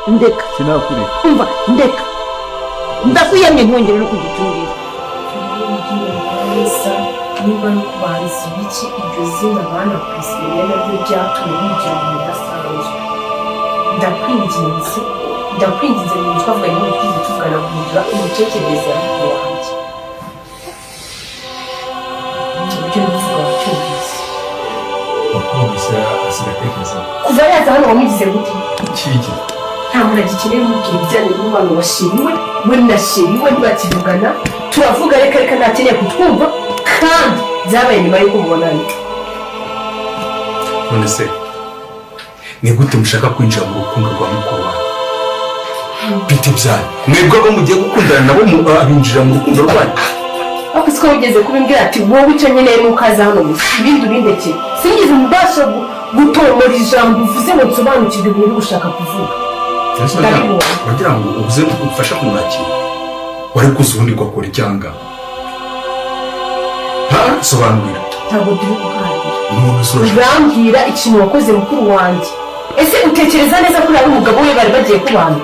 ndeka sinakuri umva ndeka ndakuyamye ntongere no kugitungira niba no kubanza ibiki iryo zina bana kwisinya nabyo byatumye bigira mu bidasanzwe ndakwinginze mu twavuga ngo twize tuvugana guhindura imitekerereze y'abantu wanjye ibyo bivuga cyumvise wakomeza asigatekereza kuva yaza hano wamugize gute kiki nta muntu agikeneye umubwira ibijyanye n'umwana washiriwe we nashiriwe ntibakivugana turavuga reka ntakeneye kutwumva kandi byabaye nyuma y'uko mubonana none se ni gute mushaka kwinjira mu rukundo rwa mukuru wawe bite byanyu mwebwe abo mugiye gukundana nabo abinjira mu rukundo rwanyu ariko siko wigeze kubimbwira ati wowe icyo nkeneye ni ukaza hano gusa ibindi urindekeye sinigeze mbasha gutomora ijambo uvuze ngo nsobanukirwe ibintu uri gushaka kuvuga wagira ngo ubuze ufasha kumwakira wari kuza ubundi ugakora icyanga sobanurira ntabwo turi kuganira urambwira ikintu wakoze mukuru wanjye ese utekereza neza ko ari umugabo we bari bagiye kubana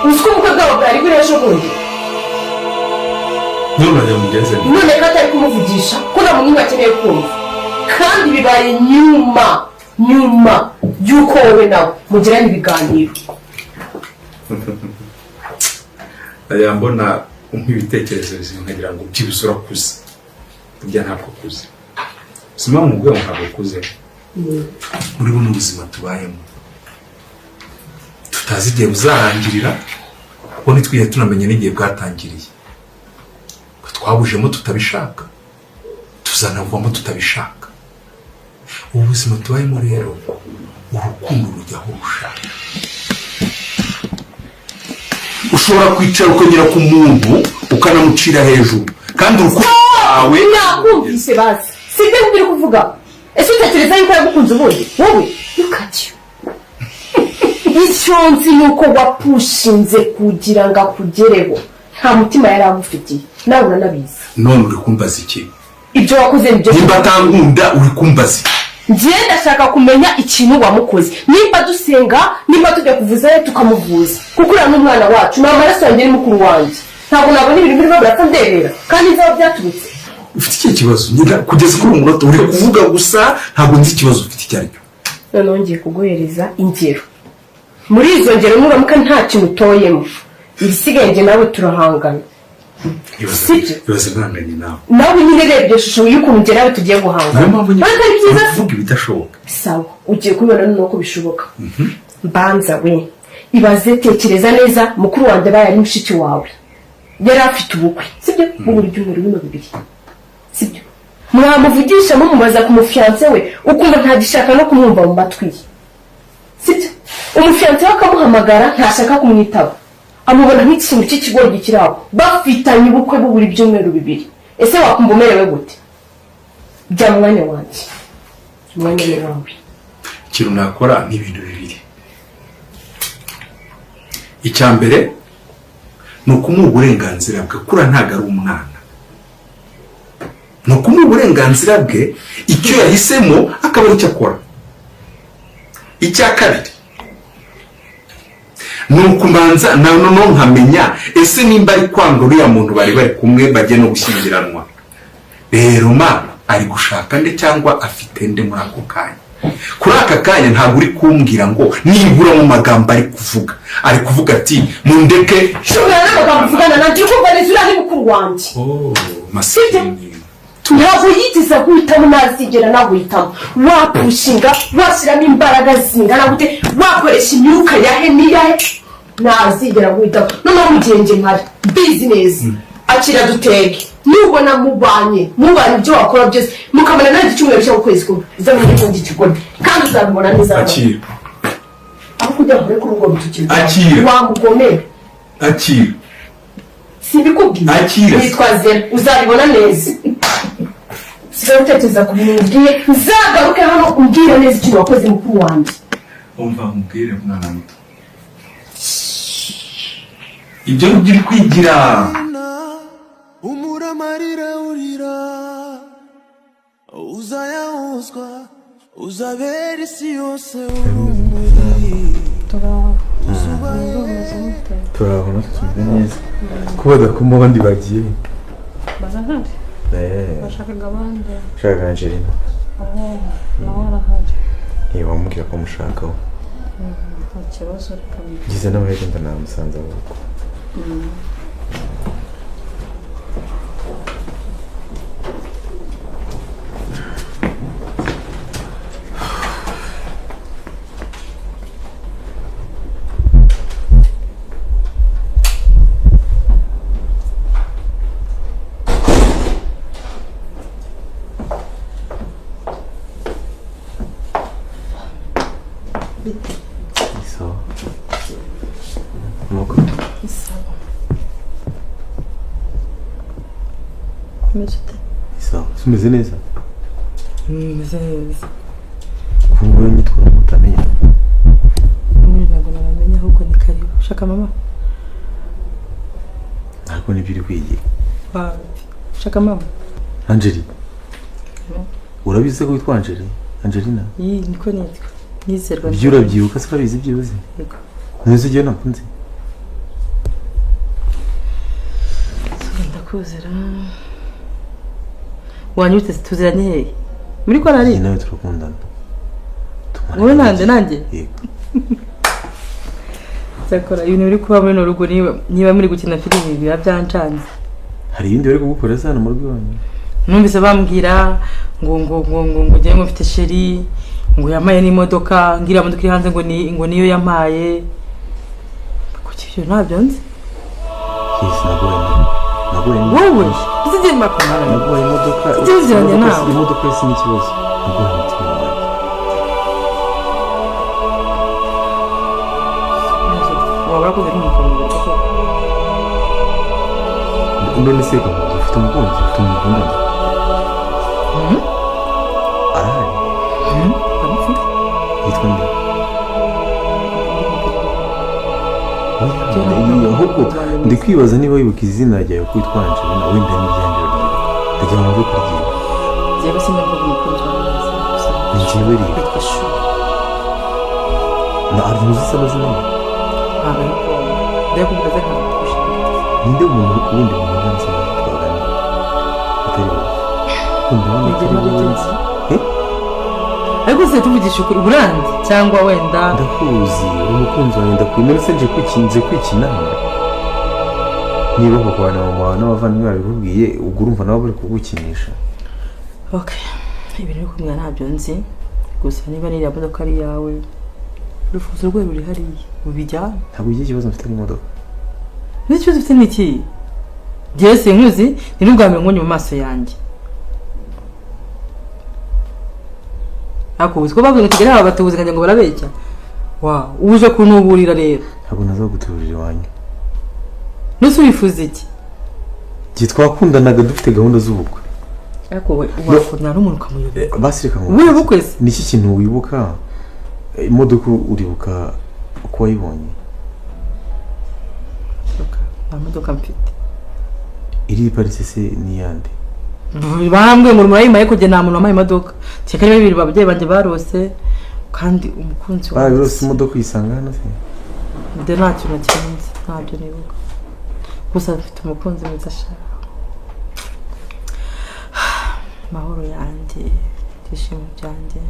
uzi ko ubukwe bwabo bwari buri ejo bundi none ko atari kumuvugisha ko nta muntu akeneye kumva kandi bibaye nyuma y'uko wowe nawe mugirana ibiganiro aya mbona nk'ibitekerezo bizima nkagira ngo byibuze urakuze burya ntabwo ukuze sima mu bwenge ntabwo ukuze muri buno buzima tubayemo tutazi igihe buzarangirira kuko ntitwihe tunamenye n'igihe bwatangiriye twabujemo tutabishaka tuzanavamo tutabishaka ubu buzima tubayemo rero urukundo rujyaho rushaka ushobora kwicara ukagera ku muntu ukanamucira hejuru kandi urukundo rwawe nakumvise bazi sibyo uri kuvuga ese utekereza yuko yagukunze ubundi wowe ukajya icyo nzi ni uko wapushinze kugira ngo akugereho nta mutima yari amufitiye nawe uranabizi none uri kumbaza iki ibyo wakoze nibyo nimba atankunda uri kumbaza njye ndashaka kumenya ikintu wamukoze nimba dusenga nimba tujya kuvuzayo tukamuvuza kuko uriya n'umwana wacu ni amaraso yanjye ni mukuru wanjye ntabwo nabona ibintu birimo birapfa ndebera kandi nzaba byaturutse ufite iki kibazo kugeza kuri uyu munota uri kuvuga gusa ntabwo nzi ikibazo ufite icyo ari cyo noneho ngiye kuguhereza ingero muri izo ngero nuramuka nta kintu utoyemo ibisigaye njye nawe turahangana ibibazo mwanganye nawe nyine reba iryo shusho y'ukuntu njye nawe tugiye guhangana ariko ari byiza kuvuga ibidashoboka sawa ugiye kubibona nuko bishoboka mbanza we ibaze tekereza neza mukuru wanjye abaye ari mushiki wawe yari afite ubukwe sibyo bubura ibyumweru bino bibiri sibyo mwamuvugisha mumubaza ku mufiyanse we ukumva ntagishaka no kumwumva mu matwi ye sibyo umufiyanse we akamuhamagara ntashaka kumwitaba amubona nk'ikintu cy'ikigoryi kiri aho bafitanye ubukwe bubura ibyumweru bibiri ese wakumva umerewe gute jya mu mwanya wanjye umwanya ni wawe ikintu nakora ni ibintu bibiri icya mbere ni ukumuha uburenganzira bwe kura ntabwo ari umwana ni ukumuha uburenganzira bwe icyo yahisemo akaba ari cyo akora icya kabiri ni ukubanza noneho nkamenya ese nimba ari kwanga uriya muntu bari kumwe bajye no gushyingiranwa rero ari gushaka nde cyangwa afite nde muri ako kanya kuri aka kanya ntabwo uri kumbwira ngo nibura mu magambo ari kuvuga ati mundeke shobora n'amagambo uvugana nanjye ukumva neza uriya ni mukuru wanjye masini ntabwo yigeze guhitamo ntazigera naguhitamo wapushinga washyiramo imbaraga zingana gute wakoresha imyuka yahe n'iyahe ntazigera guhitamo noneho mugenje nkari mbizi neza akira dutege nubona mubanye ibyo wakora byose mukabona nanjye icyumweru cyo ukwezi kumwe izaba n'ikindi kigoni kandi uzabibona neza akira aho kujya kure kuri ubwo bitukirwa akira wamugomera akira simbikubwiye akira nitwaze uzabibona neza sigaye utekereza ku bintu mbwiye nzagaruke hano umbwire neza ikintu wakoze mukuru wanjye umva mubwire mwana muto ibyo uri kwigira umuramarira urira uzayahozwa uzabera isi yose urumuri turabona tumeze neza kuba dakuma abandi bagiye barahari bashakaga abandi shaka Angelina nawe arahari niba mubwira ko mushakaho nta kibazo ngize n'amahirwe namusanze ahubwo Isso. Moco. Isso. Meze ute? Isso. Sumeze neza. Meze neza. Kumbe nitwa mutamenya. Ntabwo nabamenya ahubwo ni karibu. Shaka mama. Ntabwo nibiri kwigira. Shaka mama. Angeli. Urabize ko witwa Angeli? Angelina? Niko nitwa. Nizerwa. Ibyo urabyibuka se urabizi byose? Yego. Ntuzi igihe nakunze? Ndakuzera. Wanyute tuziranye hehe? Muri ko nari? Nawe turakundana. Wowe nanjye? Yego. Zakora ibintu biri kuba muri no rugo niba muri gukina filimi biba byancanze. Hari ibindi bari kugukora sana mu rugo wanyu? Numvise bambwira ngo ngiye ngo mfite sheri ngo yamaye n'imodoka ngira modoka iri hanze ngo niyo yamaye kuki ibyo ntabyo nzi Yes nagoye wowe uzije makamara nagoye imodoka tuziranye nawe imodoka isi n'ikibazo nagoye umutima wanjye wabura ko biri mu kanwa none se ko ufite umukunzi ufite umukundana arahari yitwa nde ahubwo ndi kwibaza niba wibuka izina ryawe ko witwa Angelina wenda n'iryanjye ryibuka ndagira ngo mve kuryibuka jewe sinavuga umukunzi wawe ni njyewe rero kwitwa Shu na ari muzi se amazina ye ariko ndakubwira ko ninde umuntu wundi muntu yansaba twaganira atari wowe ariko se tuvugisha ukuri burandi cyangwa wenda ndakuzi umukunzi wanjye ndakwimera se nje kwikina niba kukwana mu mwana n'abavandimwe babikubwiye ubwo urumva nabo bari kugukinisha okay ibintu biri kumwe ntabyo nzi gusa niba niriya modoka ari yawe urufuzo rwe ruri hariya ubijyana ntabwo ugiye ikibazo mfite n'imodoka n'ikibazo ufite n'iki njyewe sinkuzi ni n'ubwa mbere nkunye mu maso yanjye ako uziko bavuga tugere aba batubuze kanje ngo barabeshya uje kunuburira rero ntabwo nazaguturira iwanyu nusu wifuza iki twakundanaga dufite gahunda z'ubukwe ariko we wakundana n'umuntu ukamuyobera basi reka ngo ubuye bukwe se niki kintu wibuka imodoka uribuka uko wayibonye nta modoka mfite iri paritse se n'iyande bambwe ngo murayimaye kujya nta muntu wamaye imodoka cyeka ari babiri babyeyi banjye barose kandi umukunzi wawe barose imodoka uyisanga hano se nde nta kintu nakirenze ntabyo nibuka gusa mfite umukunzi mwiza ashaka mahoro yanjye ibyishimo byanjye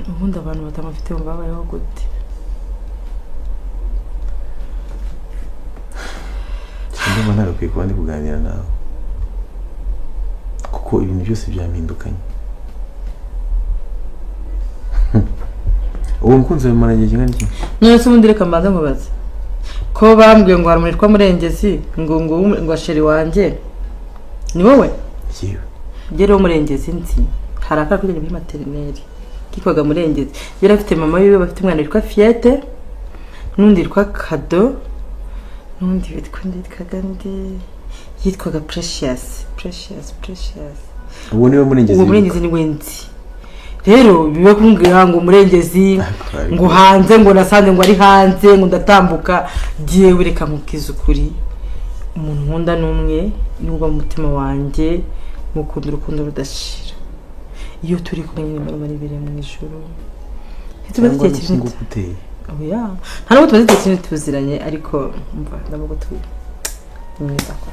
ubundi abantu batamufite ngo babayeho gute ndumva ntagakwiye kuba ndi kuganira nawe kuko ibintu byose byampindukanye uwo mukunzi wawe mara igihe n'iki none se ubundi reka mbanza nkubaze ko bambwiye ngo harumunitwa Murengezi ngo sheri wanjye ni wowe yewe rero Murengezi nzi hari akara kujya muri materineri kitwaga Murengezi yari afite mama wiwe bafite umwana witwa Fiete n'undi witwa Kado n'undi witwa Gandi yitwaga Precious ubu niwe Murengezi ni wenzi rero bibe kumbwira ngo Murengezi ngo hanze ngo nasanze ngo ari hanze ngo ndatambuka giye wireka mukiza ukuri umuntu nkunda numwe n'ubwo mu mutima wanjye mukunda urukundo rudashira iyo turi kumwe n'imana ibiri mu ijuru cyangwa n'ingukuteye oya nta nubwo tumaze igihe kinini tuziranye ariko umva ndavuga tu mwiza ko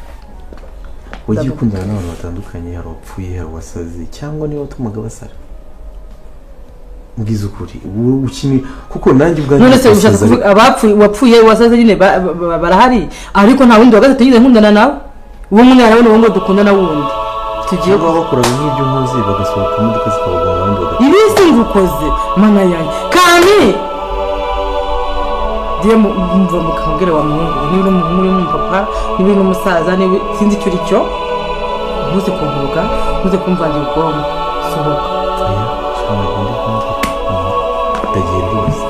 wagiye ukundana n'abantu batandukanye hari uwapfuye hari uwasaze cyangwa niba watumaga basara mbwiza ukuri ukini kuko nanjye ubwanjye none se ushaka kuvuga abapfuye wapfuye wasaze nyine barahari ariko nta wundi wa gatatu yize nkundana nawe uwo mwana we ngo dukundana wundi tugiye bakoraga nk'ibyo nkoze bagasohoka imodoka zikabagwa abandi bagataha ibisi ngukoze mana yanjye kandi diye mumva mukambwira wa muhungu niba uri umuhungu uri umupapa niba uri n'umusaza niba sinzi icyo uri cyo ntuze kunkuruka ntuze kumvangira ubwonko sohoka aya shana ndi kumva ndagiye rwose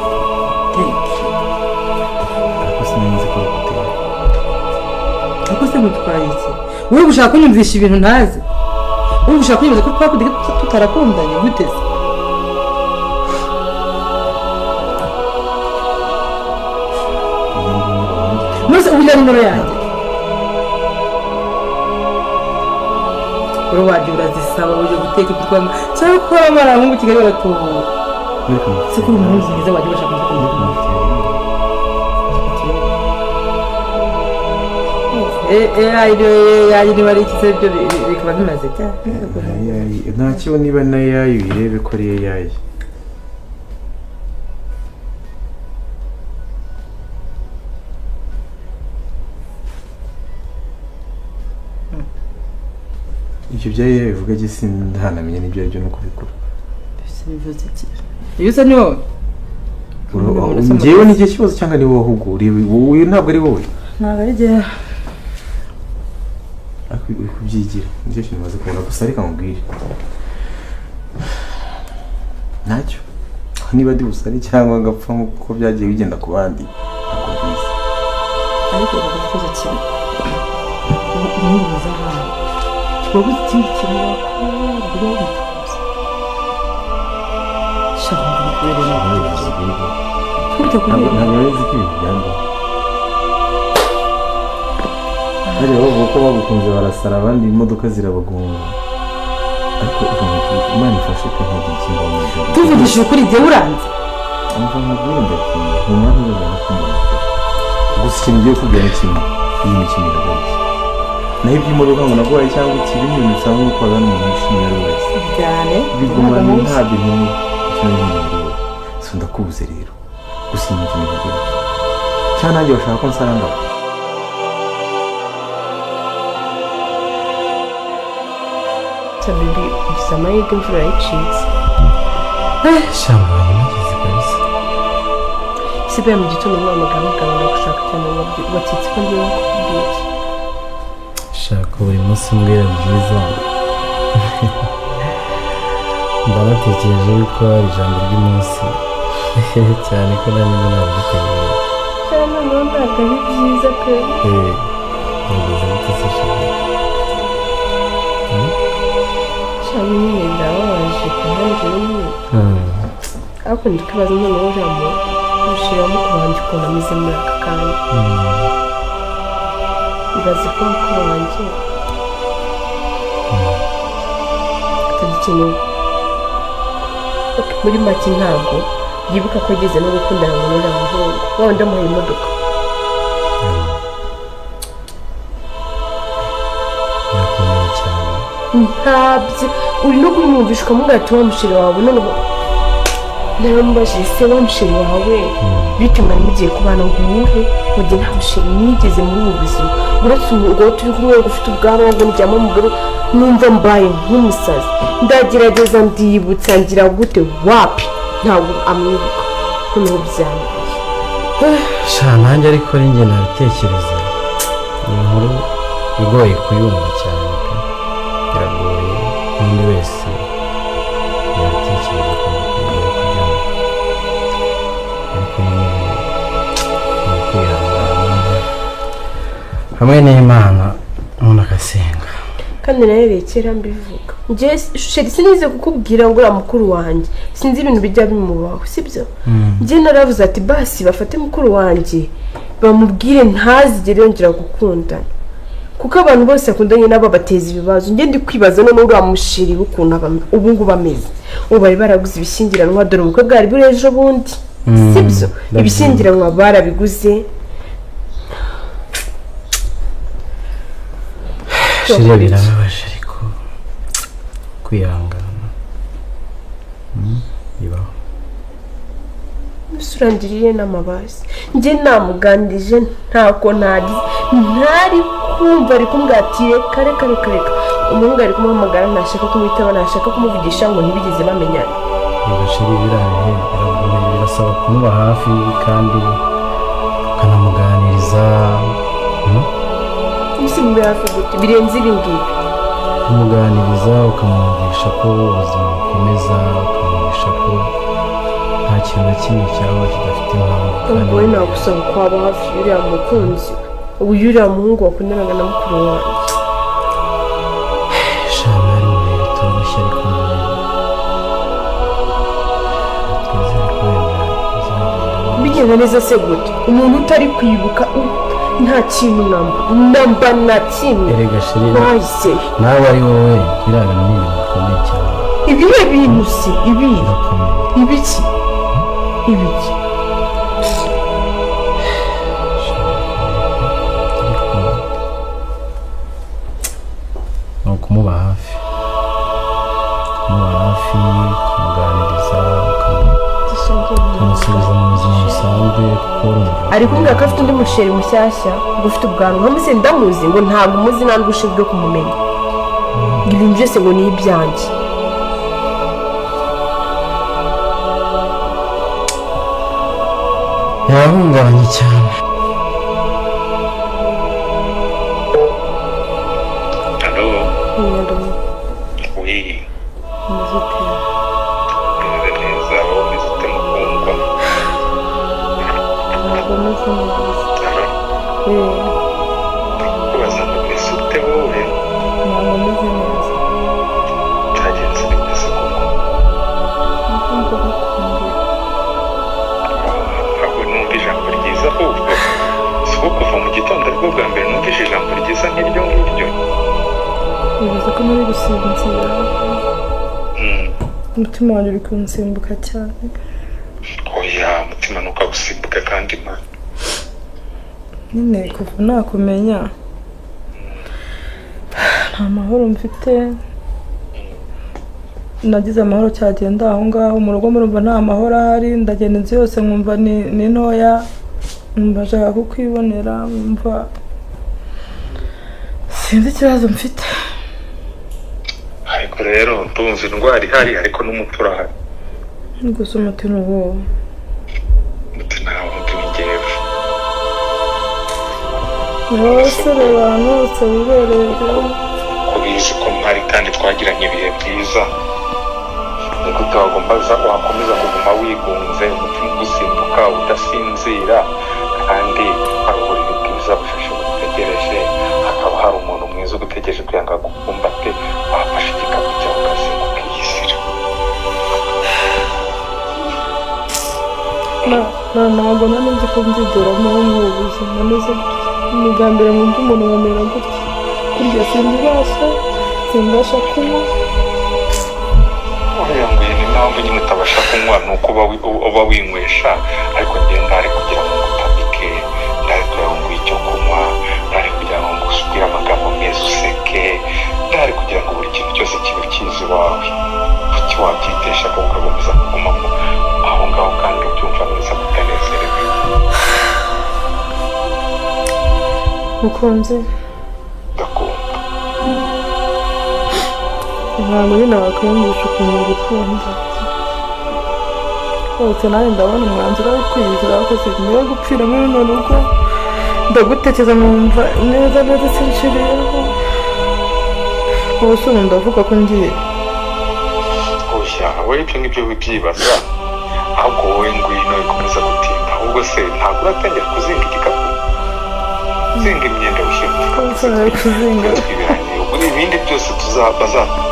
ariko sinzi ko gutera ariko se mutwaye iki wowe ushaka kunyumvisha ibintu ntazi wowe ushaka kunyumvisha ko twakudiga tutarakundanye guteze nose uburyo nimero yanjye uri wagiye urazisaba uje guteka ikitwanga cyangwa gukora amarangu Kigali baratubura si kuri umuhungu mwiza wagiye bashaka kumukunda AI niba ari ikise byo bikaba bimaze cyane ntacyo niba na AI birebe ko ari AI ibyo bya AI bivuga je sindanamenye n'ibyo aribyo no kubikora bivuze iki iyo se ni wowe njyewe n'igihe kibazo cyangwa ni wowe ahubwo uyu ntabwo ari wowe ntabwo ari jyewe uri kubyigira nicyo kintu maze kubona gusa reka nkubwire ntacyo niba ndi busare cyangwa ngapfa nk'uko byagiye bigenda ku bandi ntabwo bizi ariko ikibazo kimwe umuhungu mwiza nkawe wabuze ikindi kintu wakora shaka ngo kubere ntabwo nzi ko ibintu byambaho hari bavuga ko bagukunze barasara abandi imodoka zirabagonga ariko Imana ifashe ko ntagira ikintu bamubwira tuvugishije ukuri jyewe uranze umva nkubwire ndagiye ntumara ntuzabona ko mbona gusa ikintu ugiye kubwira ni kimwe iyi mikino iragarishye naho iby'imodoka ngo naguhaye cyangwa ikibi ni ibintu bisanzwe ko wabana umuntu wishimiye ari wese cyane bigumana ntabwo intumwe ikintu n'ibintu so ndakubuze rero gusa iyi mikino iragarishye cyangwa nanjye bashaka ko nsara ngabo bibi ugize amahirwe imvura yayicitse shyamba nageze kabisa sigaye mu gitondo mwamagana mugabana gushaka cyane watitse ko ngiye kukubwira shaka buri munsi umbwira byiza ndanatekereje yuko hari ijambo ry'umunsi cyane ko nanjye nabigutegura cyane noneho ntabwo ari byiza pe nageze gutese shaka cyane nyine ndababaje kuhanjye nyine ariko ndi kwibaza noneho ujambo ushiramo kubanjye ukuntu ameze muri aka kanya ibaze ko mukuru wanjye atagikeneye muri make ntabwo yibuka ko ageze no gukundana ngo nuriya muhungu wenda amuhaye imodoka birakomeye cyane ntabyo uri no kumwumvisha ukamubwira ati wa musheri wawe noneho naramubajije se wa musheri wawe bityo mwari mugiye kubana ngo uwuhe mu gihe nta musheri nigeze muri ubu buzima uretse umugore turi kumwe ufite ubwanwa ngo njyamo umugore numva mbaye nk'umusazi ndagerageza ndiyibutsa ngira gute wapi ntabwo amwibuka noneho byananiye sha nanjye ariko ari njye nabitekereza ni inkuru igoye kuyumva cyane pe biragoye n'undi wese yabitekereza ko bigoye kubyumva ariko nyine ni ukwihangana hamwe n'Imana umuntu agasenga kandi nayo kera mbivuga njye sheri sinize kukubwira ngo uriya mukuru wanjye sinzi ibintu bijya bimubaho sibyo njye naravuze ati basi bafate mukuru wanjye bamubwire ntazigere yongera gukundana kuko abantu bose bakundanye nabo bateza ibibazo njye ndi kwibaza none uriya mushiri w'ukuntu ubu ngubu ameze ubu bari baraguze ibishyingiranwa dore ubukwe bwari buri ejo bundi sibyo ibishyingiranwa barabiguze shiriya birababaje ariko kwihangana bibaho. surangiriye n'amabazi njye namuganirije ntako ntari kumva ari kumbwatire kare umuhungu ari kumuhamagara ntashaka kumwitaba ntashaka kumuvugisha ngo ntibigeze bamenyana. Reba shiri biragoye birasaba kumuba hafi kandi ukanamuganiriza isi mube hafi gute birenze ibi ngibi kumuganiriza ukamwumvisha ko ubuzima bukomeza ukamwumvisha ko nta kintu na kimwe cyaba kidafite impamvu. ubwo we nagusaba kwaba hafi y'uriya mukunzi ubu y'uriya muhungu wakundanaga na mukuru wanjye. shana ari mu bihe bitoroshye ariko bigenda neza se gute umuntu utari kwibuka nta kintu namba na kimwe erega shiri nahise nawe ari wowe biraga ni ibintu bikomeye cyane. ibihe bintu si ibi birakomeye ibiki ni ukumuba hafi kumuganiriza ukamusubiza mu buzima busanzwe kuko ari kumbwira ko afite undi musheri mushyashya ngo ufite ubwanwa nkamuse ndamuzi ngo ntabwo umuzi ntabwo ushinzwe kumumenya ibintu byose ngo ni ibyanjye. yahungabanye cyane. Halo. Oui. Meze neza wowe umeze ute mukundwa? ntabwo meze neza. Ubaza ngo umeze ute wowe? ntabwo meze neza. Byagenze bimeze koko. Ahubwo numva ijambo ryiza ahubwo si ko kuva mu gitondo aribwo bwa mbere numvise ijambo ryiza nk'iryo ngiryo. bivuze ko muri gusinzira umutima wanjye uri kunsimbuka cyane. Oya umutima ntukagusimbuke kandi Imana nyine kuva nakumenya nta mahoro mfite nagize amahoro cyagenda aho ngaho mu rugo murumva nta mahoro ahari ndagenda inzu yose nkumva ni ntoya nkumva nshaka kukwibonera nkumva sinzi ikibazo mfite. ariko rero ndumva indwara ihari ariko n'umuti urahari. gusa umuti ni uwo umuti ntawe undi ni njyewe. abasore abantu bose bibereye kubizi ko mpari kandi twagiranye ibihe byiza ni gute wakomeza kuguma wigunze umutima ugusimbuka udasinzira kandi hari uburiri bwiza bushashe bugutegereje hakaba hari umuntu mwiza ugutegereje kugira ngo agukumbate wafashe igikapu cyawe ukazinduka ukiyisira. ntabwo nari nzi ko mbyigeramo mu buzima neza ni bwa mbere mwumva umuntu nkamera gutya kurya simbasha kunywa. Oya ngo iyi ni impamvu nyine utabasha kunywa ni uko uba winywesha ariko njyewe ndahari kugira ngo ngutamike ndahari kugira ngo nguhe icyo kunywa ndahari kugira ngo ngusubire amagambo meza useke ndahari kugira ngo buri kintu cyose kibe cyiza iwawe kuki wabyitesha ko ugakomeza kuguma aho ngaho kandi ubyumva neza kutanezerewe. mukunze ndakunda ntabwo nyine wakwiyumvisha ukuntu ngukunda rwose nanjye ndabona umwanzuro wo kwiyizira wakoze nyuma yo gupfira muri runo rugo ndagutekereza nkumva neza sinshiriyeho ubu se ubu ndavuga ko ngiye. oya wowe ibyo ngibyo wibyibaza ahubwo wowe ngwino bikomeza gutinda ahubwo se ntabwo uratangira kuzinga igikapu zinga imyenda kuzinga ibindi byose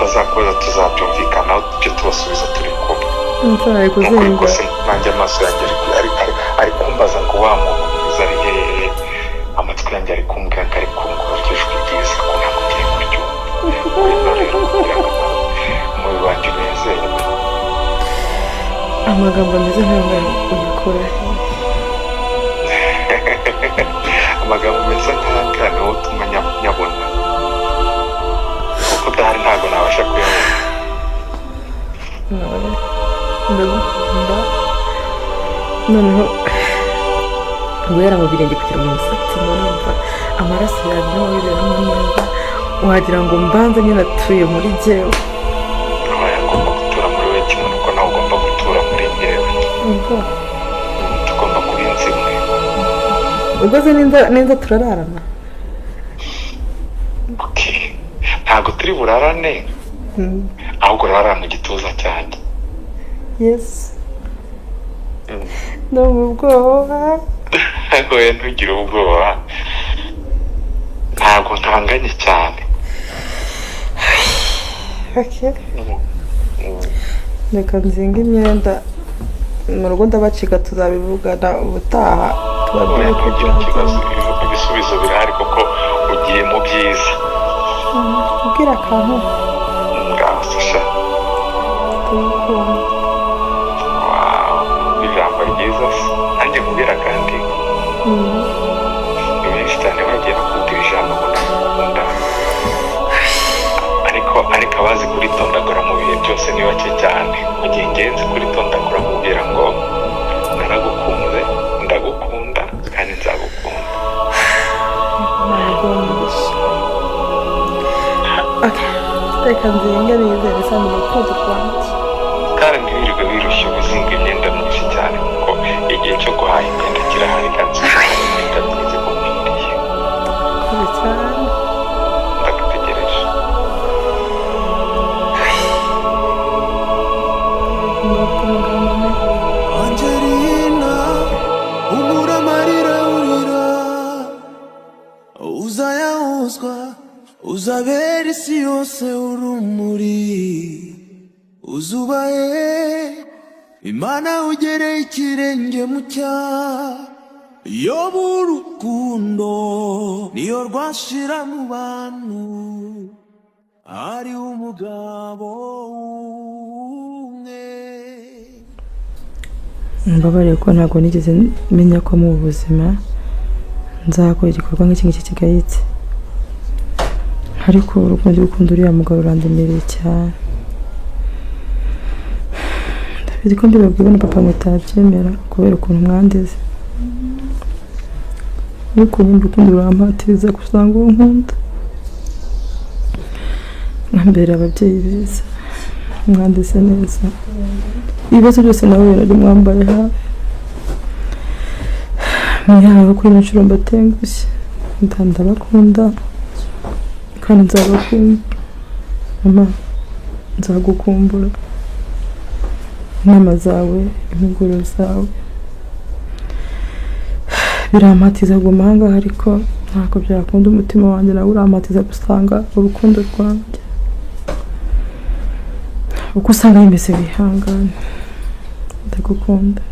bazakoza tuzabyumvikanaho tujye tubasubiza turi kumwe kuzinga rwose nanjye amaso yanjye ari kumbaza ngo wa muntu mwiza ari hehe amatwi yanjye ari kumbwira ngo ari kumva ijwi ryiza ko ntabwo ugiye kuryumva rero kugira ngo umubiri wanjye unezerwe amagambo meza ntabwo wayakura amagambo meza nk'aya niwo utuma nyabona kuko udahari ntabwo nabasha kuyabona. ndagukunda noneho guhera mu birenge kugira ngo umusatsi numva amaraso yanjye n'amabiremo neza wagira ngo mbanze nyine atuye muri jyewe. Agomba gutura muri we kimwe nuko nawe ugomba gutura muri jyewe. Tugomba kuba inzu imwe. ugoze neza turararana. Ntabwo turi burarane ahubwo urarara mu gituza cyanjye. Yes. No mu bwoba. Oya ntugire ubwoba, ntabwo ntanganye cyane. Okay. Reka nzinga imyenda mu rugo ndabacika tuzabivugana ubutaha tubabwire ko ibisubizo birahari kuko ugiye mu byiza. ubwira akantu ngaho sasha. Ijambo ryiza nanjye kubwira kandi ni benshi cyane bagiye bakundira ijambo bakunda, ariko abazi kuritondagura mu bihe byose ni bake cyane. Mu gihe ingenzi kuritondagura mubwira ngo naragukunze, ndagukunda kandi nzagukunda. reka nzinga nizere cyane urukundo rwanjye kandi ntibirirwe birushya ubuzinga imyenda myinshi cyane kuko igihe cyo guhaha imyenda kirahari kandi imyenda myiza ikukwiriye. kure cyane ndagutegereje. Angelina umura amarira urira uzayahuzwa uzabera isi yose urumuri uzubahe Imana ugereye ikirenge mu cyaha yoba urukundo niyo rwashira mu bantu ari umugabo umwe. mbabariye ko ntabwo nigeze menya ko mu buzima nzakora igikorwa nk'iki ngiki kigayitse, ariko urukundo uriya mugabo urandemereye cyane. ndabizi ko mbibabwiwe na papa ngo utabyemera kubera ukuntu mwandize, ariko nyumva urukundo rurampatiriza gusanga uwo nkunda. mwambere ababyeyi beza, mwanditse neza, ibibazo byose nawe birari mwambaye hafi. mwihawe kuri inshuro mbatengushye, ndabakunda kandi nzabakunda. mama nzagukumbura, inama zawe, impuguro zawe birampatiza kuguma aha ngaha, ariko ntabwo byakunda. umutima wanjye nawe urampatiza gusanga urukundo rwanjye uko usanga bimeze wihangane. ndagukunda.